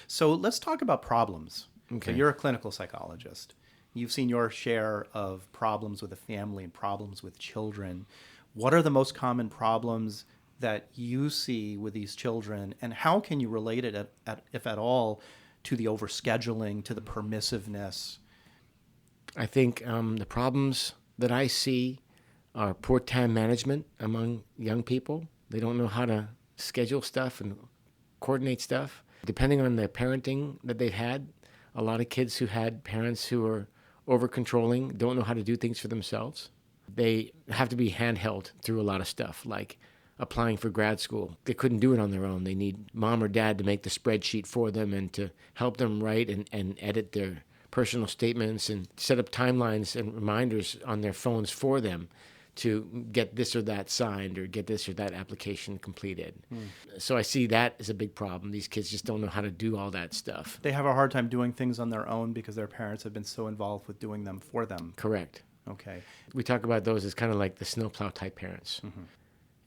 Speaker 1: So let's talk about problems.
Speaker 2: Okay.
Speaker 1: So you're a clinical psychologist. You've seen your share of problems with a family and problems with children. What are the most common problems that you see with these children, and how can you relate it, if at all, to the overscheduling, to the permissiveness?
Speaker 2: I think the problems that I see are poor time management among young people. They don't know how to schedule stuff and coordinate stuff. Depending on the parenting that they've had, a lot of kids who had parents who are over-controlling don't know how to do things for themselves. They have to be handheld through a lot of stuff, like applying for grad school. They couldn't do it on their own. They need mom or dad to make the spreadsheet for them and to help them write and edit their personal statements and set up timelines and reminders on their phones for them to get this or that signed or get this or that application completed. So I see that as a big problem. These kids just don't know how to do all that stuff.
Speaker 1: They have a hard time doing things on their own because their parents have been so involved with doing them for them.
Speaker 2: Correct.
Speaker 1: Okay.
Speaker 2: We talk about those as kind of like the snowplow type parents. Mm-hmm.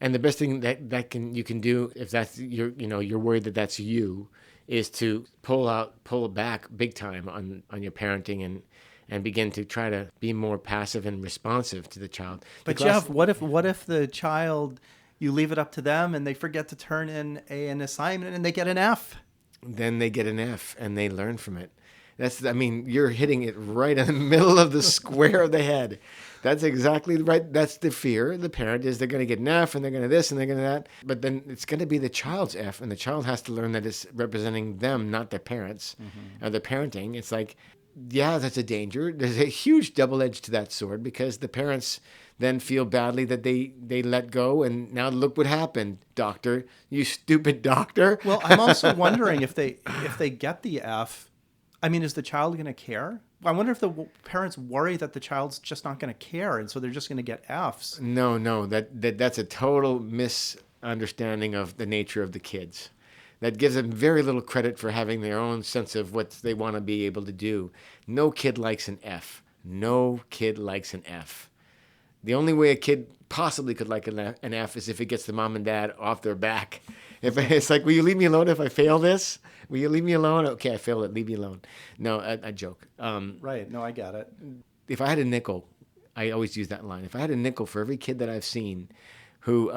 Speaker 2: And the best thing that you can do, if that's you're worried that that's you, is to pull back big time on your parenting and begin to try to be more passive and responsive to the child.
Speaker 1: But Jeff, what if the child, you leave it up to them and they forget to turn in an assignment and they get an F?
Speaker 2: Then they get an F and they learn from it. You're hitting it right in the middle of the square of the head. That's exactly right. That's the fear. The parent is they're going to get an F and they're going to this and they're going to that. But then it's going to be the child's F, and the child has to learn that it's representing them, not their parents, or the parenting. It's like, yeah, that's a danger. There's a huge double edge to that sword, because the parents then feel badly that they let go, and now look what happened, doctor, you stupid doctor.
Speaker 1: Well, I'm also wondering if they get the F, is the child going to care? I wonder if the parents worry that the child's just not going to care, and so they're just going to get Fs.
Speaker 2: No, that's a total misunderstanding of the nature of the kids. That gives them very little credit for having their own sense of what they want to be able to do. No kid likes an F. No kid likes an F. The only way a kid possibly could like an F is if it gets the mom and dad off their back. If it's like, will you leave me alone if I fail this? Will you leave me alone? Okay, I failed it. Leave me alone. No, I joke.
Speaker 1: Right. No, I get it.
Speaker 2: If I had a nickel, I always use that line. If I had a nickel for every kid that I've seen who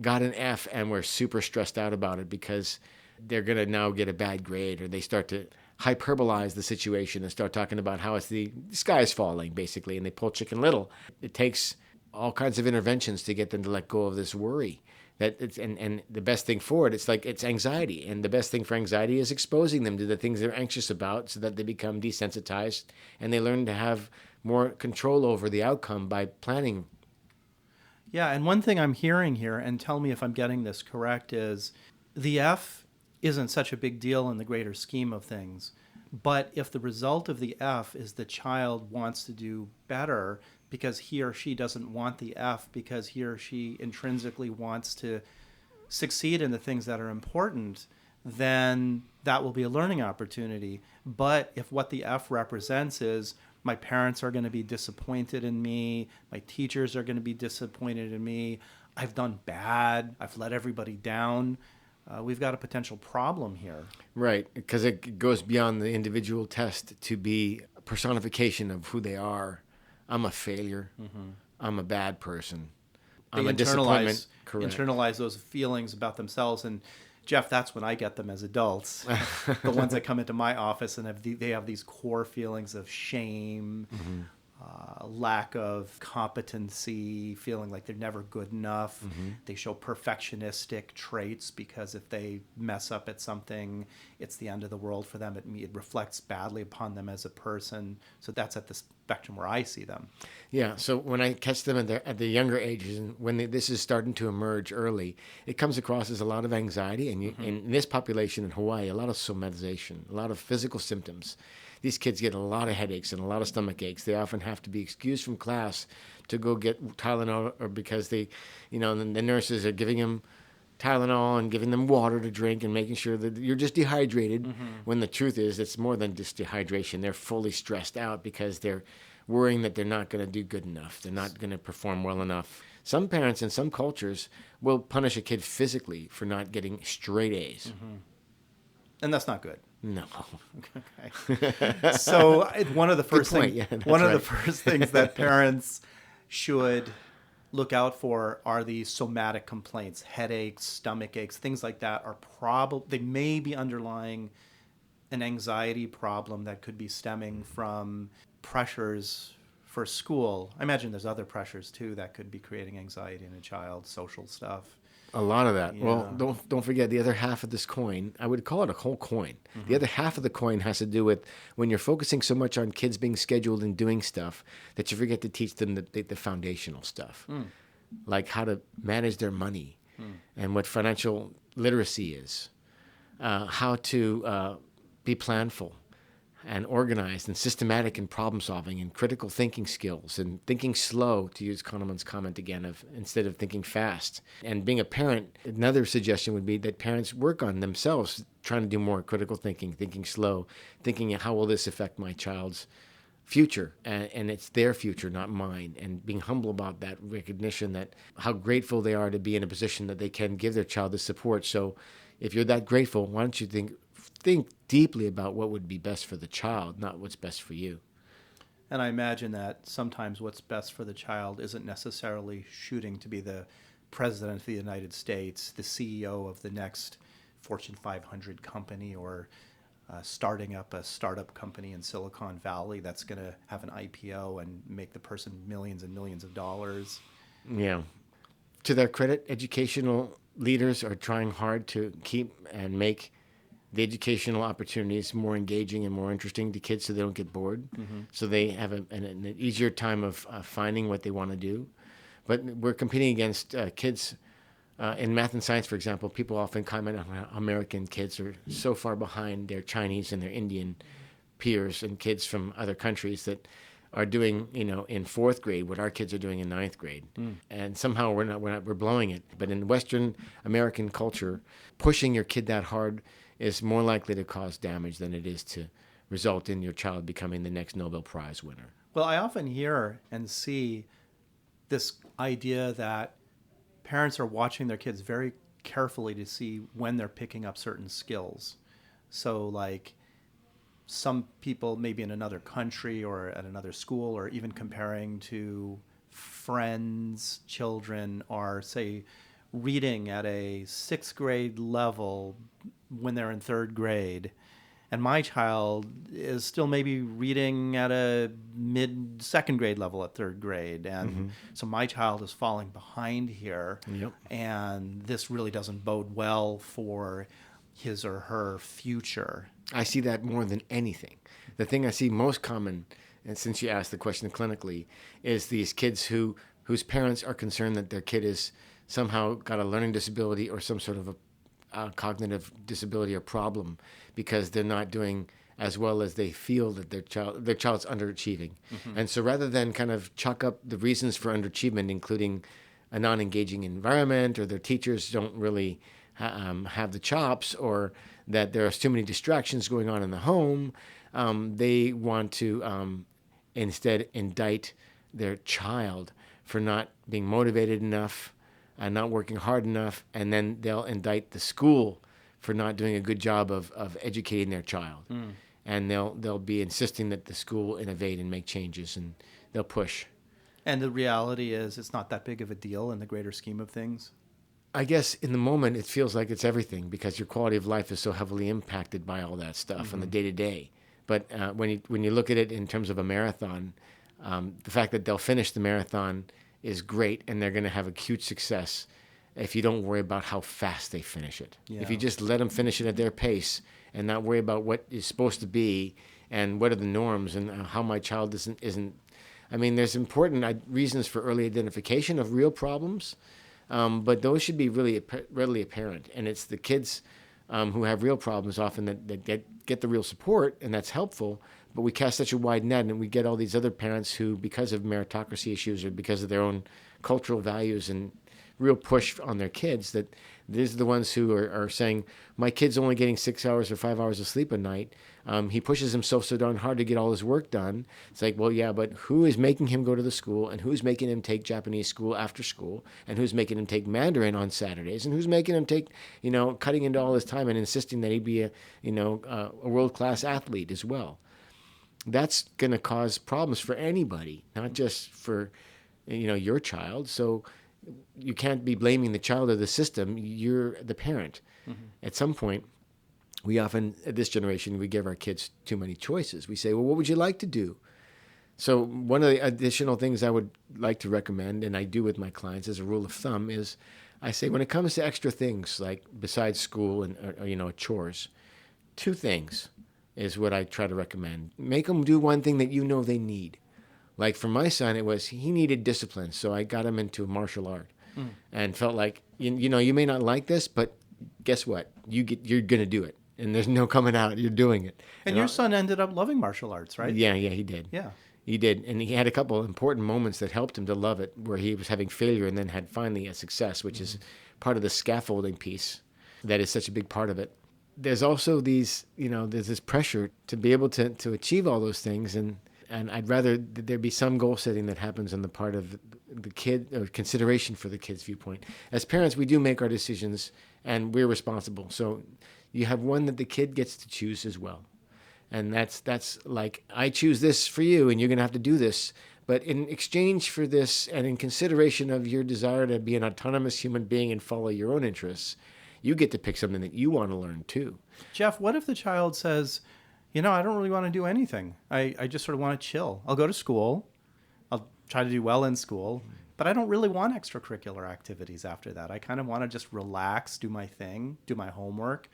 Speaker 2: got an F and were super stressed out about it because they're going to now get a bad grade, or they start to hyperbolize the situation and start talking about how it's the sky is falling, basically, and they pull Chicken Little. It takes all kinds of interventions to get them to let go of this worry. And the best thing for it, it's anxiety. And the best thing for anxiety is exposing them to the things they're anxious about so that they become desensitized and they learn to have more control over the outcome by planning.
Speaker 1: Yeah, and one thing I'm hearing here, and tell me if I'm getting this correct, is the F isn't such a big deal in the greater scheme of things. But if the result of the F is the child wants to do better because he or she doesn't want the F, because he or she intrinsically wants to succeed in the things that are important, then that will be a learning opportunity. But if what the F represents is my parents are going to be disappointed in me, my teachers are going to be disappointed in me, I've done bad, I've let everybody down, we've got a potential problem here.
Speaker 2: Right, because it goes beyond the individual test to be a personification of who they are. I'm a failure. I'm a bad person. I'm a disappointment. Correct.
Speaker 1: Internalize those feelings about themselves. And Jeff, that's when I get them as adults. The ones that come into my office and they have these core feelings of shame, lack of competency, feeling like they're never good enough. They show perfectionistic traits because if they mess up at something, it's the end of the world for them. It reflects badly upon them as a person. So that's at the spectrum where I see them.
Speaker 2: Yeah, so when I catch them at the younger ages, and when this is starting to emerge early, it comes across as a lot of anxiety. And in this population in Hawaii, a lot of somatization, a lot of physical symptoms. These kids get a lot of headaches and a lot of stomach aches. They often have to be excused from class to go get Tylenol, or because the nurses are giving them Tylenol and giving them water to drink and making sure that you're just dehydrated, when the truth is it's more than just dehydration. They're fully stressed out because they're worrying that they're not going to do good enough. They're not going to perform well enough. Some parents in some cultures will punish a kid physically for not getting straight A's.
Speaker 1: And that's not good.
Speaker 2: No.
Speaker 1: Okay. So one of the first things that parents should look out for are the somatic complaints, headaches, stomach aches, things like that they may be underlying an anxiety problem that could be stemming from pressures for school. I imagine there's other pressures too that could be creating anxiety in a child, social stuff.
Speaker 2: A lot of that.
Speaker 1: Yeah.
Speaker 2: Well, don't forget the other half of this coin. I would call it a whole coin. The other half of the coin has to do with when you're focusing so much on kids being scheduled and doing stuff that you forget to teach them the foundational stuff, like how to manage their money and what financial literacy is, how to be planful and organized and systematic in problem solving and critical thinking skills and thinking slow, to use Kahneman's comment again, instead of thinking fast. And being a parent, another suggestion would be that parents work on themselves, trying to do more critical thinking, thinking slow, thinking how will this affect my child's future, and it's their future, not mine, and being humble about that recognition, that how grateful they are to be in a position that they can give their child the support. So if you're that grateful, why don't you think deeply about what would be best for the child, not what's best for you.
Speaker 1: And I imagine that sometimes what's best for the child isn't necessarily shooting to be the president of the United States, the CEO of the next Fortune 500 company, or starting up a startup company in Silicon Valley that's going to have an IPO and make the person millions and millions of dollars.
Speaker 2: Yeah. To their credit, educational leaders are trying hard to keep and make the educational opportunities more engaging and more interesting to kids so they don't get bored. So they have an easier time of finding what they want to do. But we're competing against kids in math and science, for example. People often comment on how American kids are so far behind their Chinese and their Indian peers and kids from other countries that are doing, in fourth grade what our kids are doing in ninth grade. And somehow we're blowing it. But in Western American culture, pushing your kid that hard is more likely to cause damage than it is to result in your child becoming the next Nobel Prize winner.
Speaker 1: Well, I often hear and see this idea that parents are watching their kids very carefully to see when they're picking up certain skills. So like some people maybe in another country or at another school, or even comparing to friends' children, are, say, reading at a sixth grade level when they're in third grade, and my child is still maybe reading at a mid second grade level at third grade, and so my child is falling behind here. And this really doesn't bode well for his or her future.
Speaker 2: I see that more than anything. The thing I see most common, and since you asked the question clinically, is these kids whose parents are concerned that their kid is somehow got a learning disability or some sort of a cognitive disability or problem because they're not doing as well as they feel that their child's underachieving. And so rather than kind of chalk up the reasons for underachievement, including a non-engaging environment, or their teachers don't really have the chops, or that there are too many distractions going on in the home. They want to instead indict their child for not being motivated enough and not working hard enough, and then they'll indict the school for not doing a good job of educating their child. And they'll be insisting that the school will innovate and make changes, and they'll push.
Speaker 1: And the reality is it's not that big of a deal in the greater scheme of things.
Speaker 2: I guess in the moment it feels like it's everything because your quality of life is so heavily impacted by all that stuff on the day-to-day. But when you look at it in terms of a marathon, the fact that they'll finish the marathon is great, and they're going to have a huge success if you don't worry about how fast they finish it.
Speaker 1: Yeah.
Speaker 2: If you just let them finish it at their pace and not worry about what is supposed to be and what are the norms and how my child isn't. I mean, there's important reasons for early identification of real problems, but those should be really readily apparent. And it's the kids who have real problems often that get the real support, and that's helpful. But we cast such a wide net, and we get all these other parents who, because of meritocracy issues or because of their own cultural values and real push on their kids, that these are the ones who are saying, my kid's only getting 6 hours or 5 hours of sleep a night. He pushes himself so darn hard to get all his work done. It's like, well, yeah, but who is making him go to the school, and who's making him take Japanese school after school, and who's making him take Mandarin on Saturdays, and who's making him take, cutting into all his time and insisting that he be a world-class athlete as well. That's going to cause problems for anybody, not just for, your child. So you can't be blaming the child or the system. You're the parent. At some point, we often, at this generation, we give our kids too many choices. We say, well, what would you like to do? So one of the additional things I would like to recommend, and I do with my clients as a rule of thumb, is I say when it comes to extra things, like besides school and chores, two things is what I try to recommend. Make them do one thing that they need. Like for my son, he needed discipline, so I got him into martial art, and felt like you may not like this, but guess what? You're gonna do it, and there's no coming out. You're doing it.
Speaker 1: And your son ended up loving martial arts, right?
Speaker 2: Yeah, he did.
Speaker 1: Yeah,
Speaker 2: he did, and he had a couple of important moments that helped him to love it, where he was having failure and then had finally a success, which is part of the scaffolding piece that is such a big part of it. There's also there's this pressure to be able to achieve all those things, and I'd rather that there be some goal setting that happens on the part of the kid, or consideration for the kid's viewpoint. As parents, we do make our decisions, and we're responsible. So you have one that the kid gets to choose as well. And that's like, I choose this for you, and you're going to have to do this. But in exchange for this, and in consideration of your desire to be an autonomous human being and follow your own interests, you get to pick something that you want to learn too.
Speaker 1: Jeff, what if the child says, I don't really want to do anything. I just sort of want to chill. I'll go to school. I'll try to do well in school. But I don't really want extracurricular activities after that. I kind of want to just relax, do my thing, do my homework,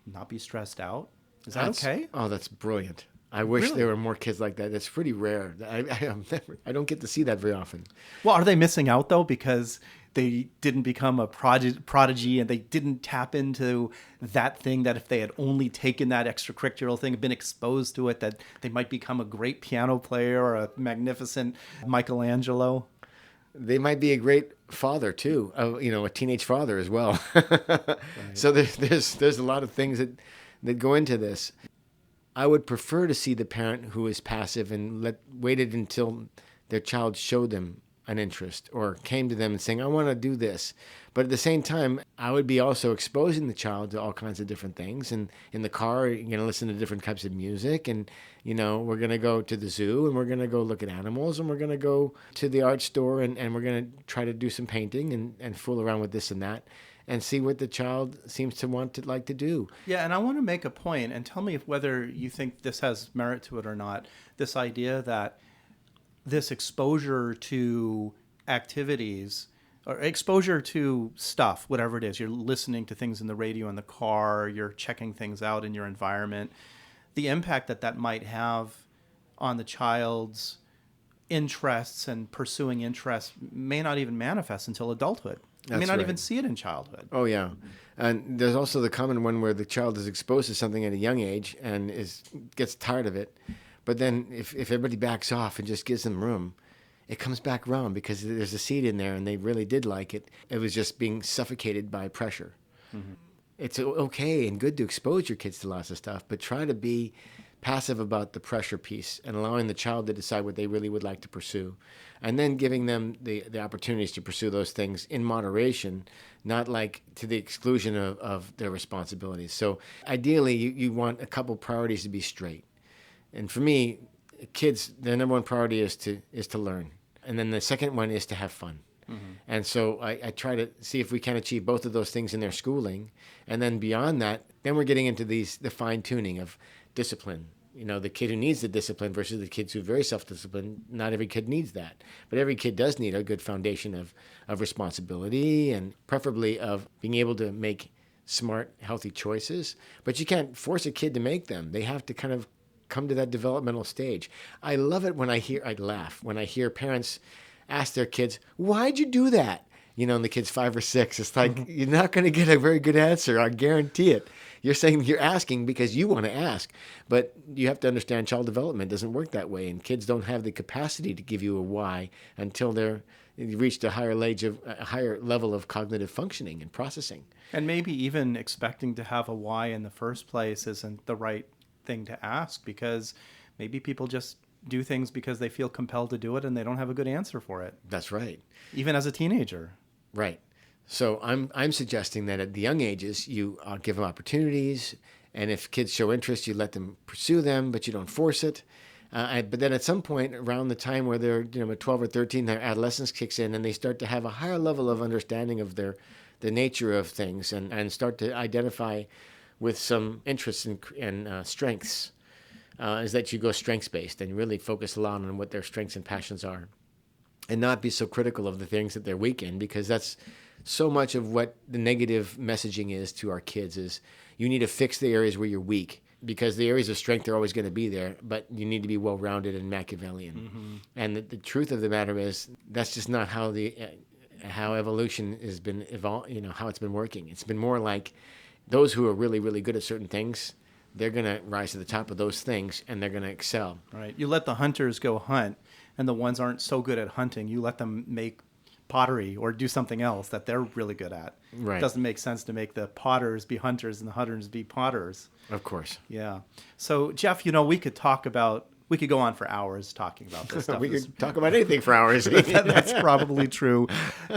Speaker 1: not be stressed out. Is that okay?
Speaker 2: Oh, that's brilliant. I wish
Speaker 1: Really?
Speaker 2: there were more kids like that. It's pretty rare. I don't get to see that very often.
Speaker 1: Well, are they missing out, though, because they didn't become a prodigy and they didn't tap into that thing that if they had only taken that extracurricular thing, been exposed to it, that they might become a great piano player or a magnificent Michelangelo?
Speaker 2: They might be a great father too, a teenage father as well. Right. So there's a lot of things that go into this. I would prefer to see the parent who is passive and waited until their child showed them an interest or came to them and saying, I want to do this. But at the same time, I would be also exposing the child to all kinds of different things. And in the car, you're going to listen to different types of music. And, we're going to go to the zoo and we're going to go look at animals and we're going to go to the art store and we're going to try to do some painting and fool around with this and that and see what the child seems to like to do.
Speaker 1: Yeah, and I want to make a point, and tell me whether you think this has merit to it or not. This idea that this exposure to activities or exposure to stuff, whatever it is, you're listening to things in the radio in the car, you're checking things out in your environment, the impact that might have on the child's interests and pursuing interests may not even manifest until adulthood. You may not even see it in childhood.
Speaker 2: Oh, yeah. And there's also the common one where the child is exposed to something at a young age and gets tired of it. But then if everybody backs off and just gives them room, it comes back around because there's a seed in there and they really did like it. It was just being suffocated by pressure. Mm-hmm. it's okay and good to expose your kids to lots of stuff, but try to be passive about the pressure piece and allowing the child to decide what they really would like to pursue. And then giving them the opportunities to pursue those things in moderation, not like to the exclusion of their responsibilities. So ideally, you want a couple priorities to be straight. And for me, kids, their number one priority is to learn. And then the second one is to have fun. And so I try to see if we can achieve both of those things in their schooling. And then beyond that, then we're getting into the fine tuning of discipline. The kid who needs the discipline versus the kids who are very self-disciplined. Not every kid needs that. But every kid does need a good foundation of responsibility and preferably of being able to make smart, healthy choices. But you can't force a kid to make them. They have to kind of come to that developmental stage. I love it I laugh when I hear parents ask their kids, "Why'd you do that?" And the kid's 5 or 6. It's like, you're not going to get a very good answer. I guarantee it. You're asking because you want to ask. But you have to understand child development doesn't work that way. And kids don't have the capacity to give you a why until they've reached a higher level of cognitive functioning and processing.
Speaker 1: And maybe even expecting to have a why in the first place isn't the right thing to ask, because maybe people just do things because they feel compelled to do it and they don't have a good answer for it.
Speaker 2: That's right.
Speaker 1: Even as a teenager.
Speaker 2: Right. So I'm suggesting that at the young ages, you give them opportunities, and if kids show interest, you let them pursue them, but you don't force it. But then at some point around the time where they're 12 or 13, their adolescence kicks in, and they start to have a higher level of understanding of the nature of things and start to identify with some interests and strengths. Is that you go strengths-based and really focus a lot on what their strengths and passions are, and not be so critical of the things that they're weak in, because that's so much of what the negative messaging is to our kids is you need to fix the areas where you're weak, because the areas of strength are always going to be there, but you need to be well-rounded and Machiavellian. Mm-hmm. And the truth of the matter is that's just not how how evolution has been how it's been working. It's been more like those who are really, really good at certain things, they're going to rise to the top of those things and they're going to excel.
Speaker 1: Right. You let the hunters go hunt, and the ones aren't so good at hunting, you let them make pottery or do something else that they're really good at.
Speaker 2: Right.
Speaker 1: It doesn't make sense to make the potters be hunters and the hunters be potters.
Speaker 2: Of course.
Speaker 1: Yeah. So, Jeff, we could go on for hours talking about this stuff.
Speaker 2: We could talk about anything for hours.
Speaker 1: That's probably true.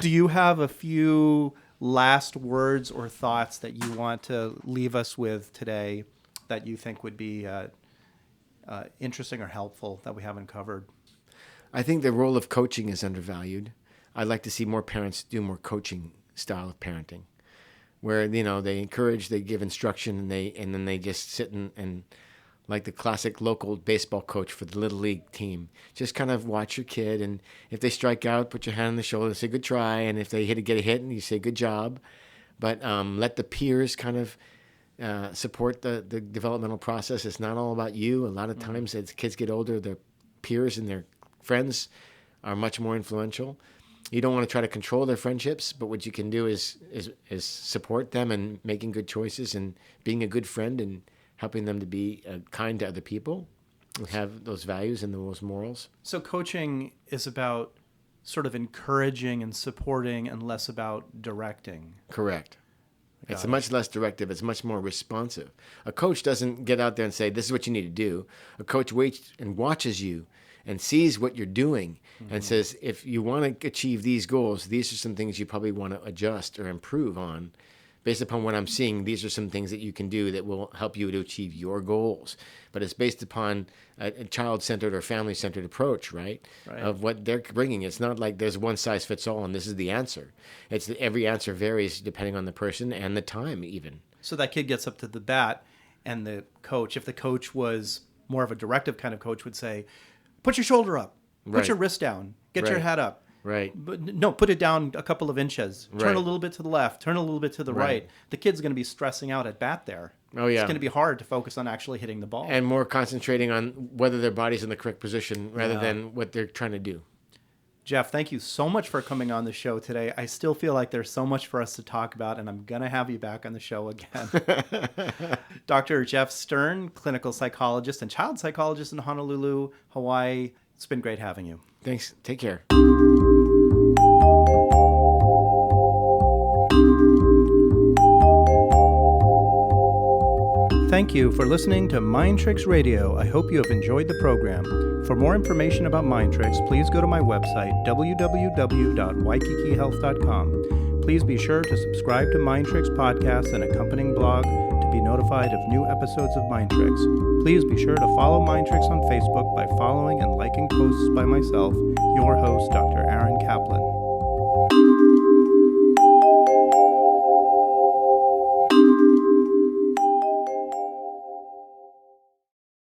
Speaker 1: Do you have a few last words or thoughts that you want to leave us with today that you think would be interesting or helpful that we haven't covered?
Speaker 2: I think the role of coaching is undervalued. I'd like to see more parents do more coaching style of parenting, where they encourage, they give instruction, and then they just sit and like the classic local baseball coach for the little league team, just kind of watch your kid, and if they strike out, put your hand on the shoulder and say good try, and if they get a hit, and you say good job, but let the peers kind of support the developmental process. It's not all about you. A lot of times as kids get older, their peers and their friends are much more influential. You don't want to try to control their friendships, but what you can do is support them and making good choices and being a good friend and helping them to be kind to other people and have those values and those morals.
Speaker 1: So coaching is about sort of encouraging and supporting and less about directing.
Speaker 2: Correct. It's much less directive. It's much more responsive. A coach doesn't get out there and say, this is what you need to do. A coach waits and watches you and sees what you're doing and says, if you want to achieve these goals, these are some things you probably want to adjust or improve on. Based upon what I'm seeing, these are some things that you can do that will help you to achieve your goals. But it's based upon a child-centered or family-centered approach, right? Of what they're bringing. It's not like there's one size fits all and this is the answer. It's that every answer varies depending on the person and the time even.
Speaker 1: So that kid gets up to the bat, and the coach, if the coach was more of a directive kind of coach, would say, put your shoulder up, put your wrist down, get your head up.
Speaker 2: Right.
Speaker 1: But no, put it down a couple of inches. Turn a little bit to the left. Turn a little bit to the right. The kid's going to be stressing out at bat there.
Speaker 2: Oh, yeah.
Speaker 1: It's going to be hard to focus on actually hitting the ball.
Speaker 2: And more concentrating on whether their body's in the correct position rather than what they're trying to do.
Speaker 1: Jeff, thank you so much for coming on the show today. I still feel like there's so much for us to talk about, and I'm going to have you back on the show again. Dr. Jeff Stern, clinical psychologist and child psychologist in Honolulu, Hawaii. It's been great having you.
Speaker 2: Thanks. Take care.
Speaker 1: Thank you for listening to Mind Tricks Radio. I hope you have enjoyed the program. For more information about Mind Tricks, please go to my website, www.waikikihealth.com. Please be sure to subscribe to Mind Tricks podcast and accompanying blog to be notified of new episodes of Mind Tricks. Please be sure to follow Mind Tricks on Facebook by following and liking posts by myself, your host, Dr. Aaron Kaplan.